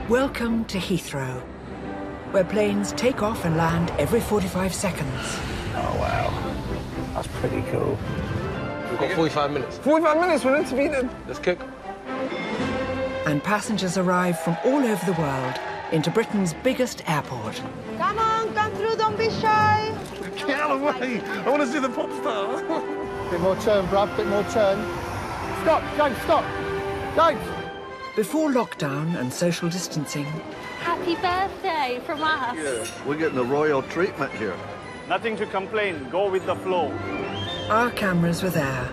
Welcome to Heathrow, where planes take off and land every 45 seconds. Oh, wow. That's pretty cool. We've got 45 minutes. 45 minutes for an interview? Let's kick. And passengers arrive from all over the world into Britain's biggest airport. Come on, come through, don't be shy. Get out of the way. I want to see the pop star. Bit more turn, Brad, bit more turn. Stop, James, stop. James. Before lockdown and social distancing, Happy birthday from us. Yeah, we're getting the royal treatment here. Nothing to complain. Go with the flow. our cameras were there,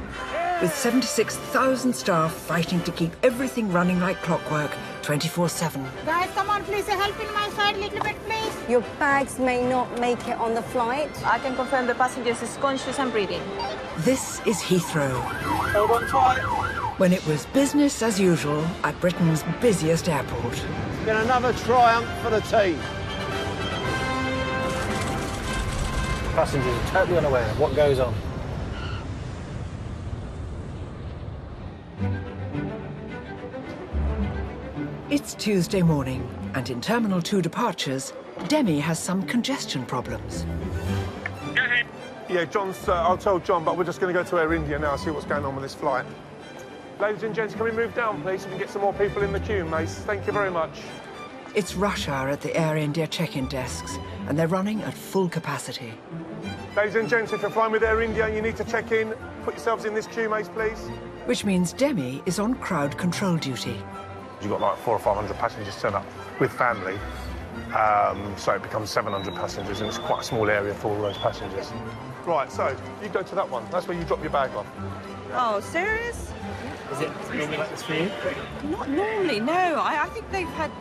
with 76,000 staff fighting to keep everything running like clockwork 24/7. Guys, come on, please. Help in my side a little bit, please. Your bags may not make it on the flight. I can confirm the passengers is conscious and breathing. This is Heathrow, Hold on tight. when it was business as usual at Britain's busiest airport. Been another triumph for the team. Passengers are totally unaware of what goes on. It's Tuesday morning, and in Terminal 2 departures, Demi has some congestion problems. Yeah, I'll tell John, but we're just going to go to Air India now, see what's going on with this flight. Ladies and gents, can we move down, please, so we can get some more people in the queue, mate? Thank you very much. It's rush hour at the Air India check-in desks, and they're running at full capacity. Ladies and gents, if you're flying with Air India and you need to check in, put yourselves in this queue, mates, please. Which means Demi is on crowd control duty. You've got like 400 or 500 passengers turn up with family, so it becomes 700 passengers, and it's quite a small area for all those passengers. Right, so you go to that one. That's where you drop your bag off. Oh, serious? Is it normally like this for you? Not normally, no. I think they've had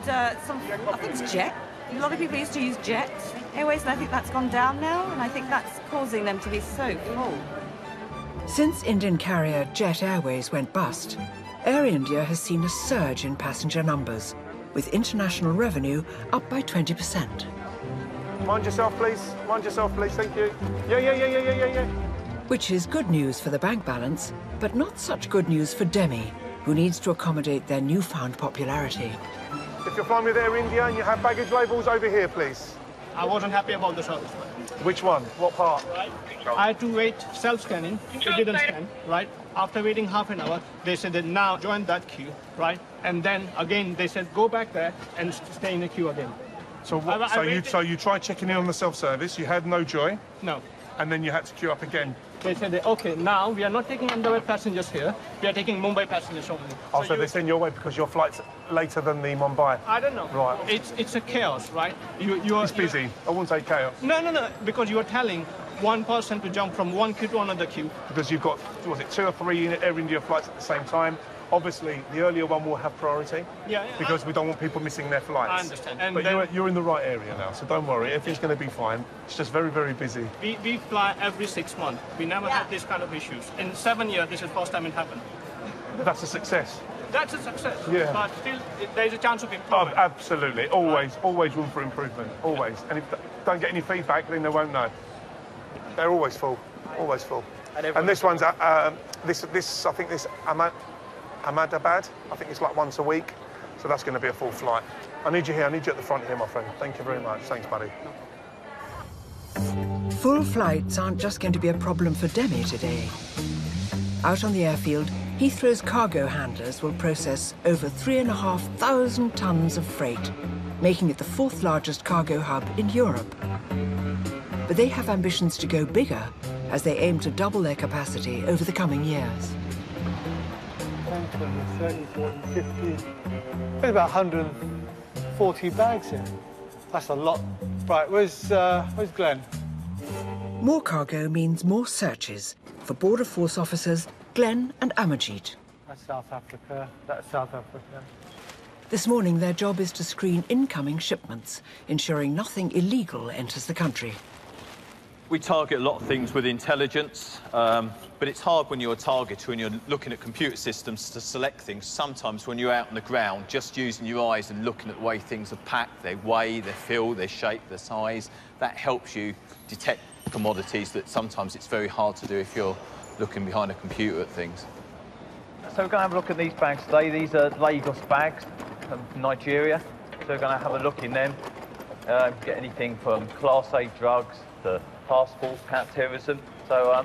some... I think it's jet. A lot of people used to use jet airways, and I think that's gone down now, and I think that's causing them to be so full. Since Indian carrier Jet Airways went bust, Air India has seen a surge in passenger numbers, with international revenue up by 20%. Mind yourself, please. Mind yourself, please. Thank you. Yeah. Which is good news for the bank balance, but not such good news for Demi, who needs to accommodate their newfound popularity. If you're flying with Air India and you have baggage labels, over here, please. I wasn't happy about the service. Which one? What part? I had to wait self-scanning. It didn't scan, right? After waiting half an hour, they said that now join that queue, right? And then again, they said go back there and stay in the queue again. So what, so you tried checking in on the self-service, you had no joy? No. And then you had to queue up again? They said, that, OK, now we are not taking Ahmedabad passengers here. We are taking Mumbai passengers only. Oh, so they send you away because your flight's later than the Mumbai? I don't know. Right. It's a chaos, right? It's busy. I wouldn't say chaos. No, because you are telling one person to jump from one queue to another queue. Because you've got, was it 2 or 3 Air India flights at the same time? Obviously, the earlier one will have priority. Yeah. Because we don't want people missing their flights. I understand. And but you're in the right area now, so don't worry. Everything's going to be fine. It's just very, very busy. We fly every 6 months. We never had this kind of issues. In 7 years, this is the first time it happened. That's a success. That's a success. Yeah. But still, there's a chance of improvement. Oh, absolutely. Always room for improvement. Always. And if they don't get any feedback, then they won't know. They're always full. Always full. And this one's I think this Ahmedabad. I think it's like once a week. So that's going to be a full flight. I need you here. I need you at the front here, my friend. Thank you very much. Thanks, buddy. Full flights aren't just going to be a problem for Demi today. Out on the airfield, Heathrow's cargo handlers will process over 3,500 tons of freight, making it the 4th largest cargo hub in Europe. But they have ambitions to go bigger as they aim to double their capacity over the coming years. 30, 40, 50. There's about 140 bags here. That's a lot. Right, where's Glenn? More cargo means more searches for Border Force officers Glenn and Amajit. That's South Africa. That's South Africa. This morning, their job is to screen incoming shipments, ensuring nothing illegal enters the country. We target a lot of things with intelligence, but it's hard when you're a targeter and you're looking at computer systems to select things. Sometimes when you're out on the ground, just using your eyes and looking at the way things are packed, their weigh, their feel, their shape, their size, that helps you detect commodities that sometimes it's very hard to do if you're looking behind a computer at things. So we're going to have a look at these bags today. These are Lagos bags from Nigeria. So we're going to have a look in them, get anything from Class A drugs to passports, counter-terrorism. So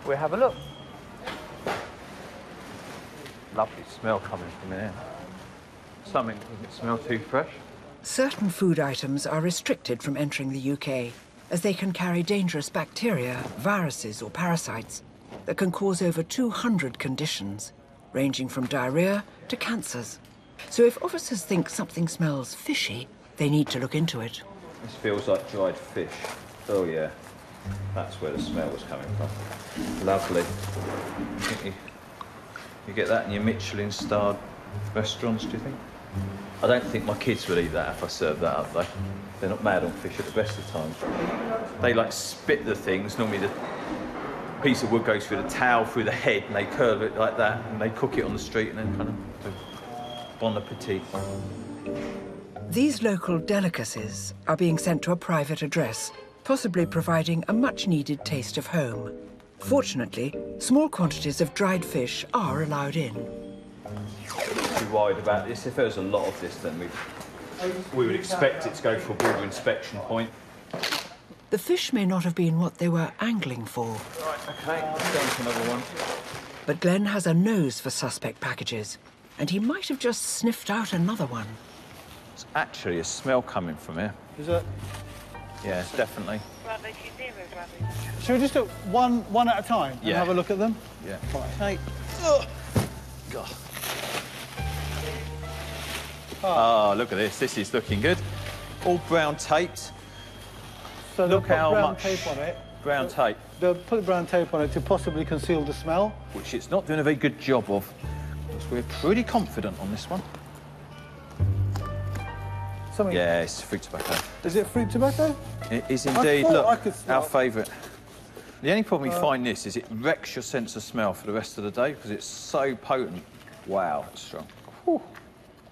we'll have a look. Lovely smell coming from there. Something that doesn't smell too fresh. Certain food items are restricted from entering the UK, as they can carry dangerous bacteria, viruses or parasites that can cause over 200 conditions, ranging from diarrhea to cancers. So if officers think something smells fishy, they need to look into it. This feels like dried fish. Oh yeah, that's where the smell was coming from. Lovely. You get that in your Michelin-starred restaurants, do you think? I don't think my kids would eat that if I served that up, though. They're not mad on fish at the best of times. They, like, spit the things. Normally the piece of wood goes through the towel, through the head, and they curve it like that, and they cook it on the street, and then kind of do bon appetit. These local delicacies are being sent to a private address, possibly providing a much-needed taste of home. Fortunately, small quantities of dried fish are allowed in. Too worried about this. If there was a lot of this, then we would expect it to go for a border inspection point. The fish may not have been what they were angling for. Right, OK, let's go on to another one. But Glenn has a nose for suspect packages, and he might have just sniffed out another one. There's actually a smell coming from here. Is it? Yeah, definitely. Should we just do one at a time and have a look at them? Yeah. Right. Oh, God. Oh, look at this. This is looking good. All brown taped. So look how brown much tape on it. Brown tape. They'll put brown tape on it to possibly conceal the smell. Which it's not doing a very good job of. Because we're pretty confident on this one. Something... Yeah, it's fruit tobacco. Is it fruit tobacco? It is indeed. I Look, our favourite. The only problem you find this is it wrecks your sense of smell for the rest of the day because it's so potent. Wow, it's strong. Whew.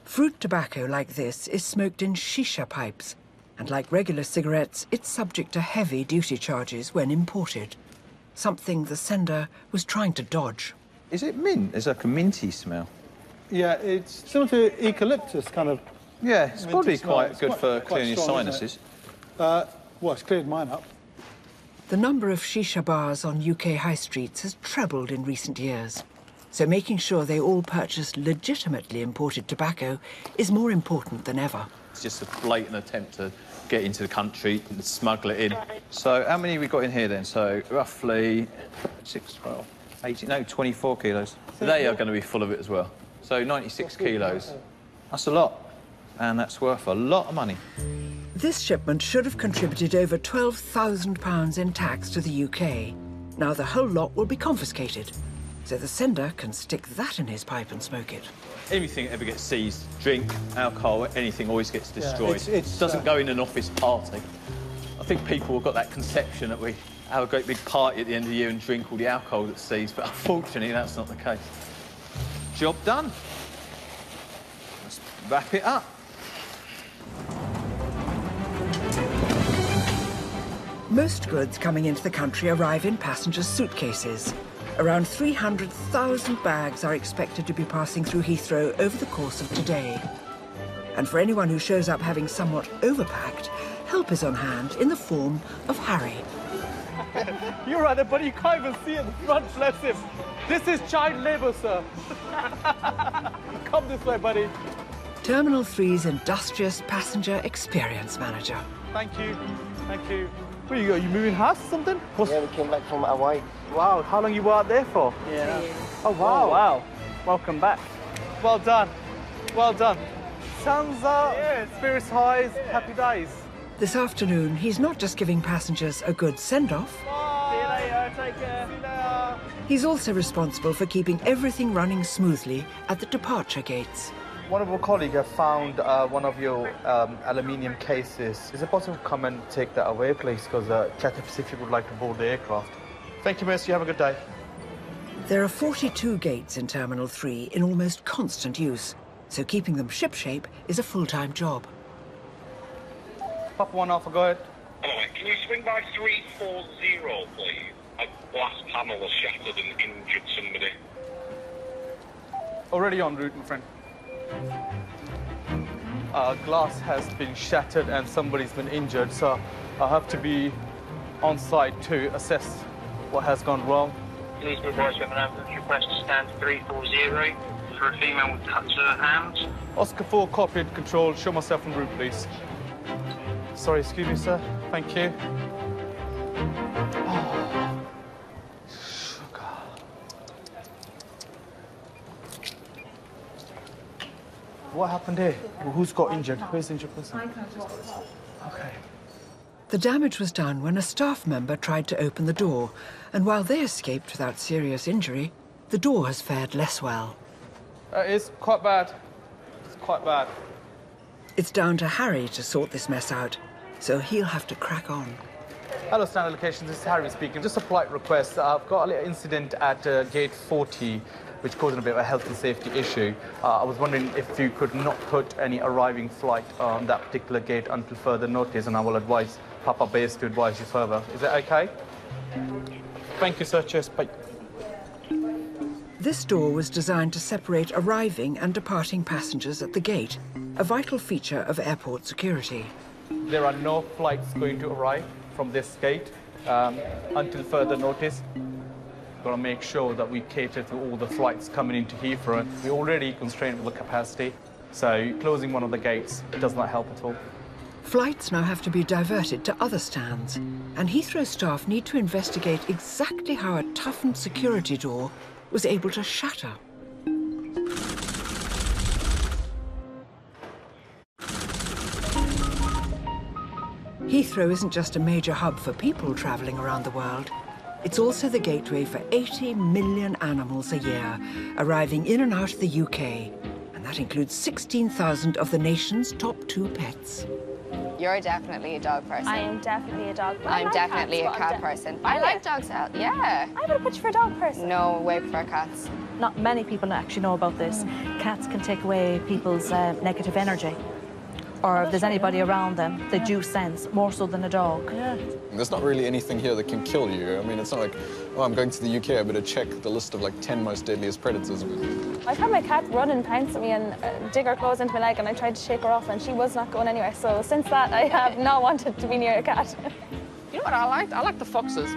Fruit tobacco like this is smoked in shisha pipes, and like regular cigarettes, it's subject to heavy duty charges when imported. Something the sender was trying to dodge. Is it mint? There's like a minty smell. Yeah, it's similar to eucalyptus, kind of. Yeah, it's probably quite good for quite clearing your strong, sinuses. Well, it's cleared mine up. The number of shisha bars on UK high streets has trebled in recent years. So making sure they all purchase legitimately imported tobacco is more important than ever. It's just a blatant attempt to get into the country and smuggle it in. So how many have we got in here then? So roughly 6, 12, 18, no, 24 kilos. They are going to be full of it as well. So 96 kilos. That's a lot. And that's worth a lot of money. This shipment should have contributed over £12,000 in tax to the UK. Now the whole lot will be confiscated, so the sender can stick that in his pipe and smoke it. Anything that ever gets seized, drink, alcohol, anything always gets destroyed. Yeah, it doesn't go in an office party. I think people have got that conception that we have a great big party at the end of the year and drink all the alcohol that's seized, but unfortunately that's not the case. Job done. Let's wrap it up. Most goods coming into the country arrive in passengers' suitcases. Around 300,000 bags are expected to be passing through Heathrow over the course of today. And for anyone who shows up having somewhat overpacked, help is on hand in the form of Harry. You're right, buddy. You can't even see at the front. Bless him. This is child labour, sir. Come this way, buddy. Terminal 3's industrious passenger experience manager. Thank you. Thank you. Where you go? You moving house or something? Yeah, we came back from Hawaii. Wow, how long you were out there for? Yeah. Oh, wow. Oh, wow. Welcome back. Well done. Well done. Sounds, spirits highs, happy days. This afternoon, he's not just giving passengers a good send-off. See you later. Take care. See you later. He's also responsible for keeping everything running smoothly at the departure gates. One of our colleagues have found one of your aluminium cases. Is it possible to come and take that away, please? Because Cathay Pacific would like to board the aircraft. Thank you, miss. You have a good day. There are 42 gates in Terminal 3 in almost constant use, so keeping them shipshape is a full-time job. Pop one off, go ahead. Hello, mate. Can you swing by 340, please? A glass panel was shattered and injured somebody. Already en route, my friend. glass has been shattered and somebody's been injured, so I have to be on site to assess what has gone wrong. Please be advised we have an ambulance request to stand 340 for a female with cuts to her hands. Oscar 4, copied, control. Show myself en route, please. Sorry, excuse me, sir. Thank you. Oh. Sugar. What happened here? Who's got injured? Where's the injured person? Okay. The damage was done when a staff member tried to open the door, and while they escaped without serious injury, the door has fared less well. It's quite bad. It's quite bad. It's down to Harry to sort this mess out, so he'll have to crack on. Hello, Standard Locations. This is Harry speaking. Just a polite request. I've got a little incident at gate 40, which caused a bit of a health and safety issue. I was wondering if you could not put any arriving flight on that particular gate until further notice, and I will advise Papa Base to advise you further. Is that okay? Thank you, sir. Cheers. Bye. This door was designed to separate arriving and departing passengers at the gate, a vital feature of airport security. There are no flights going to arrive from this gate until further notice. We've got to make sure that we cater to all the flights coming into Heathrow. We're already constrained with the capacity, so closing one of the gates does not help at all. Flights now have to be diverted to other stands, and Heathrow staff need to investigate exactly how a toughened security door was able to shatter. Heathrow isn't just a major hub for people travelling around the world. It's also the gateway for 80 million animals a year, arriving in and out of the UK. And that includes 16,000 of the nation's top 2 pets. You're definitely a dog person. I am definitely a dog person. I'm definitely a cat person. I like dogs out, yeah. I would put you for a dog person. No, way prefer cats. Not many people actually know about this. Cats can take away people's negative energy. Or if there's anybody around them, they do sense, more so than a dog. Yeah. There's not really anything here that can kill you. I mean, it's not like, oh, I'm going to the UK, I better check the list of like 10 most deadliest predators. I've had my cat run and pounce at me and dig her claws into my leg, and I tried to shake her off, and she was not going anywhere. So since that, I have not wanted to be near a cat. You know what I liked? I like the foxes.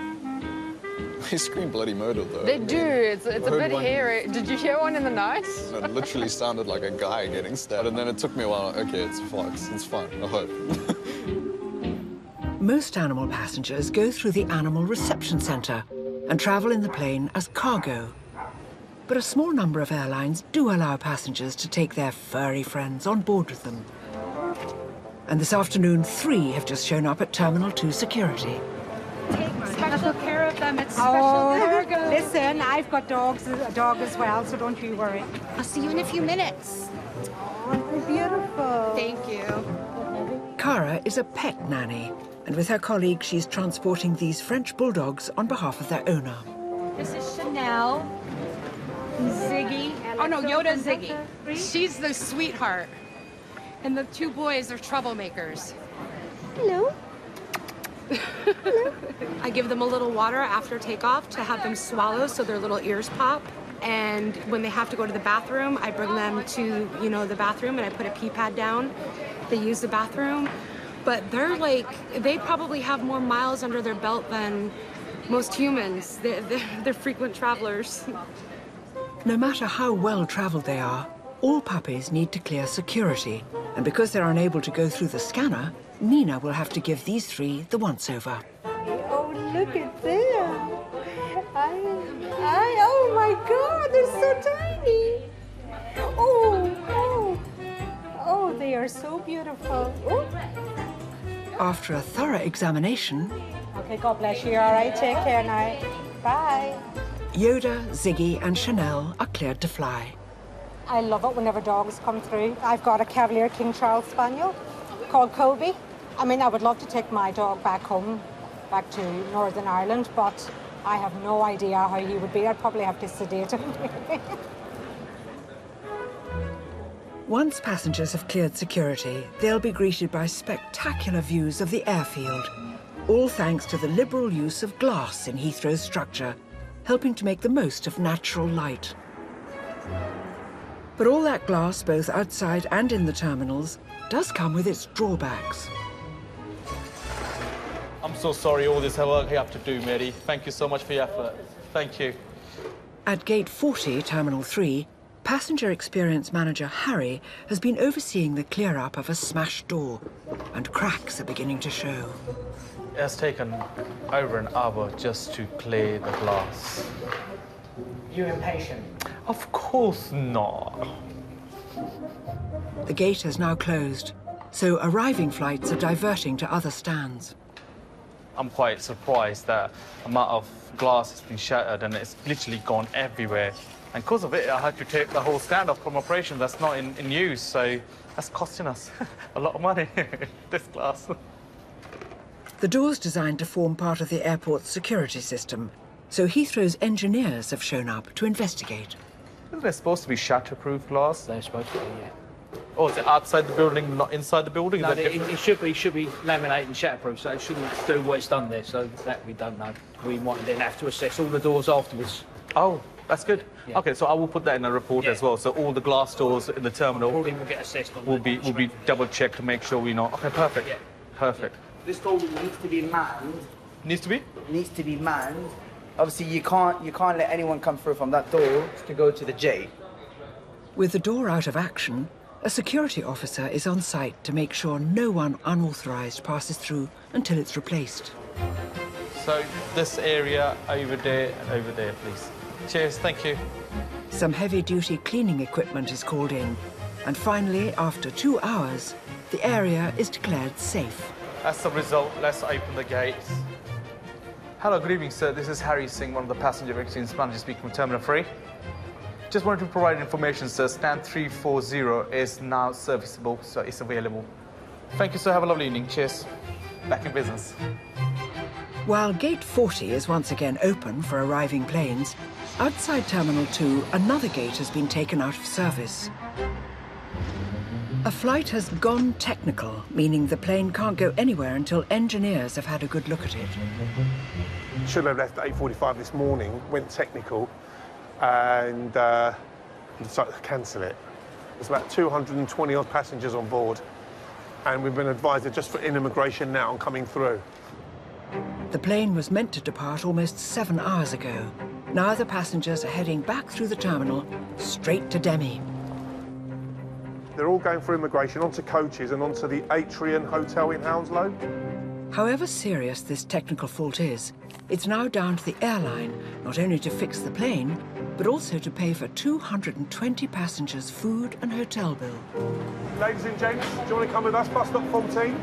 They scream bloody murder, though. They do. It's a bit hairy. Did you hear one in the night? It literally sounded like a guy getting stabbed, and then it took me a while. Okay, it's a fox. It's fine. I hope. Most animal passengers go through the Animal Reception Centre and travel in the plane as cargo. But a small number of airlines do allow passengers to take their furry friends on board with them. And this afternoon, 3 have just shown up at Terminal 2 security. Special care of them. It's special cargo. Listen, I've got a dog as well, so don't you worry. I'll see you in a few minutes. Oh, they're beautiful. Thank you. Cara is a pet nanny, and with her colleague, she's transporting these French bulldogs on behalf of their owner. This is Chanel, Ziggy. Oh no, Yoda Ziggy. She's the sweetheart. And the 2 boys are troublemakers. Hello. I give them a little water after takeoff to have them swallow so their little ears pop. And when they have to go to the bathroom, I bring them to, the bathroom, and I put a pee pad down. They use the bathroom. But they probably have more miles under their belt than most humans. They're frequent travelers. No matter how well traveled they are, all puppies need to clear security. And because they're unable to go through the scanner, Nina will have to give these 3 the once-over. Oh, look at them. Oh my God, they're so tiny. Oh, they are so beautiful. Oh. After a thorough examination... Okay, God bless you. All right, take care now. Bye. Yoda, Ziggy and Chanel are cleared to fly. I love it whenever dogs come through. I've got a Cavalier King Charles Spaniel called Kobe. I mean, I would love to take my dog back home, back to Northern Ireland, but I have no idea how he would be. I'd probably have to sedate him. Once passengers have cleared security, they'll be greeted by spectacular views of the airfield, all thanks to the liberal use of glass in Heathrow's structure, helping to make the most of natural light. But all that glass, both outside and in the terminals, does come with its drawbacks. I'm so sorry all this work you have to do, Mary. Thank you so much for your effort. Thank you. At Gate 40, Terminal 3, Passenger Experience Manager Harry has been overseeing the clear-up of a smashed door, and cracks are beginning to show. It has taken over an hour just to clear the glass. You impatient? Of course not. The gate has now closed, so arriving flights are diverting to other stands. I'm quite surprised that the amount of glass has been shattered and it's literally gone everywhere. And because of it, I had to take the whole stand off from operation that's not in use, so that's costing us a lot of money, this glass. The door's designed to form part of the airport's security system, so Heathrow's engineers have shown up to investigate. Isn't there supposed to be shatterproof glass? They're supposed to be, yeah. Oh, is it outside the building, not inside the building? No, it should be laminated and shatterproof, so it shouldn't do what it's done there, so that we don't know. We might then have to assess all the doors afterwards. Oh, that's good. Yeah. Okay, so I will put that in a report as well. So all the glass doors in the terminal will get assessed on will be double checked to make sure we know. Okay, perfect. Yeah. Perfect. This door needs to be manned. Needs to be? Needs to be manned. Obviously, you can't let anyone come through from that door to go to the J. With the door out of action, a security officer is on site to make sure no one unauthorized passes through until it's replaced. So this area over there and over there, please. Cheers, thank you. Some heavy-duty cleaning equipment is called in, and finally, after 2 hours, the area is declared safe. That's the result. Let's open the gates. Hello, good evening, sir. This is Harry Singh, one of the passenger experience managers speaking from Terminal 3. Just wanted to provide information, sir. Stand 340 is now serviceable, so it's available. Thank you, sir. Have a lovely evening. Cheers. Back in business. While Gate 40 is once again open for arriving planes, outside Terminal 2, another gate has been taken out of service. A flight has gone technical, meaning the plane can't go anywhere until engineers have had a good look at it. Should have left at 8:45 this morning, went technical, and decided to cancel it. There's about 220 odd passengers on board, and we've been advised they're just for in immigration now and coming through. The plane was meant to depart almost 7 hours ago. Now the passengers are heading back through the terminal, straight to Demi. They're all going for immigration, onto coaches and onto the Atrium Hotel in Hounslow. However serious this technical fault is, it's now down to the airline not only to fix the plane, but also to pay for 220 passengers' food and hotel bill. Ladies and gents, do you want to come with us, bus stop 14?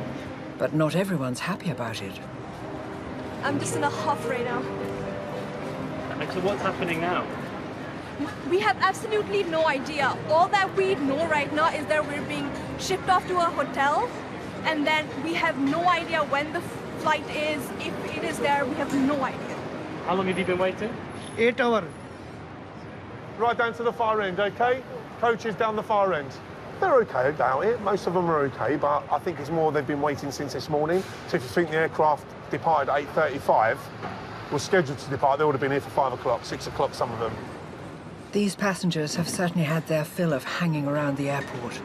But not everyone's happy about it. I'm just in a huff right now. So what's happening now? We have absolutely no idea. All that we know right now is that we're being shipped off to a hotel, and then we have no idea when the flight is, if it is there, we have no idea. How long have you been waiting? 8 hours. Right down to the far end, OK? Coaches down the far end. They're OK, I doubt it. Most of them are OK, but I think it's more they've been waiting since this morning. So if you think the aircraft departed at 8:35, was scheduled to depart, they would have been here for 5 o'clock, 6 o'clock, some of them. These passengers have certainly had their fill of hanging around the airport.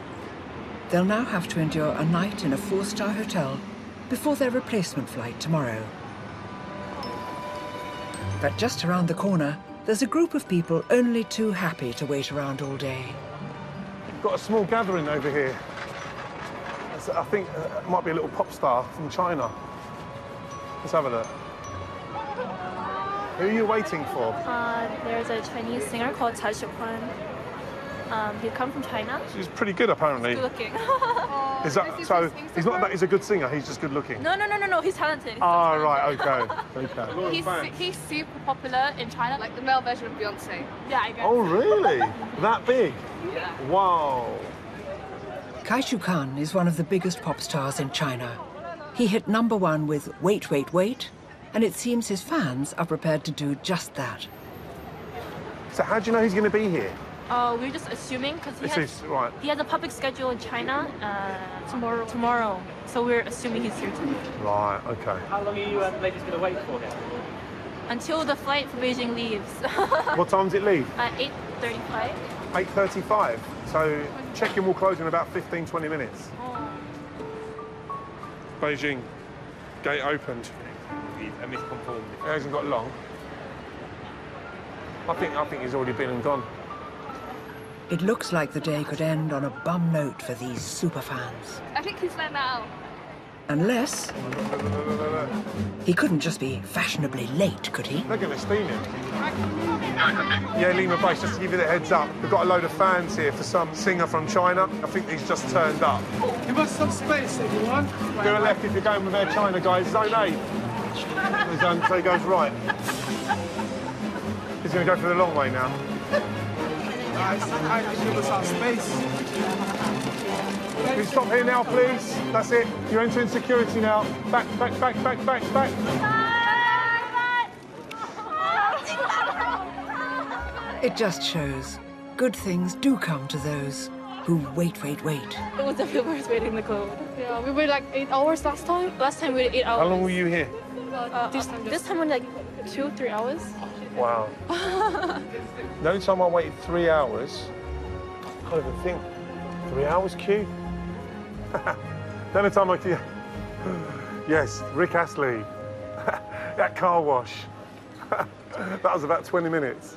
They'll now have to endure a night in a 4-star hotel before their replacement flight tomorrow. But just around the corner, there's a group of people only too happy to wait around all day. We've got a small gathering over here. I think it might be a little pop star from China. Let's have a look. Who are you waiting for? There's a Chinese singer called Cha Shukwan. He comes from China. She's pretty good, apparently. He's good looking. Is that so? He's not that he's a good singer. He's just good looking. No. He's talented. Oh, right. Okay. He's super popular in China, like the male version of Beyonce. Yeah, I guess. Oh, really? That big? Yeah. Wow. Kai Shu-kan is one of the biggest pop stars in China. He hit #1 with Wait, Wait, Wait, and it seems his fans are prepared to do just that. So how do you know he's going to be here? We're just assuming because right. He has a public schedule in China tomorrow. So we're assuming he's here too. Right, okay. How long are you ladies going to wait for him? Until the flight for Beijing leaves. What time does it leave? At 8:35. 8:35. So check-in will close in about 15, 20 minutes. Beijing, gate opened. A misconformed. It hasn't got long. I think he's already been and gone. It looks like the day could end on a bum note for these superfans. I think he's there now. Unless... he couldn't just be fashionably late, could he? They're going to steam him. Yeah, Lima Base, just to give you the heads up, we've got a load of fans here for some singer from China. I think he's just turned up. Give us some space, everyone. Go left if you're going with Air China, guys. Zone 8. So he goes right. He's going to go for the long way now. Guys, give us our space. Can you stop here now, please? That's it. You're entering security now. Back, back, back, back, back, back. It just shows good things do come to those who wait. It was definitely worth waiting in the cold. Yeah, we waited like 8 hours last time. Last time we waited 8 hours. How long were you here? This time we like 2 or 3 hours. Wow. The only time I waited 3 hours, I can't even think. 3 hours queue? The only time I queue. Yes, Rick Astley. That car wash. That was about 20 minutes.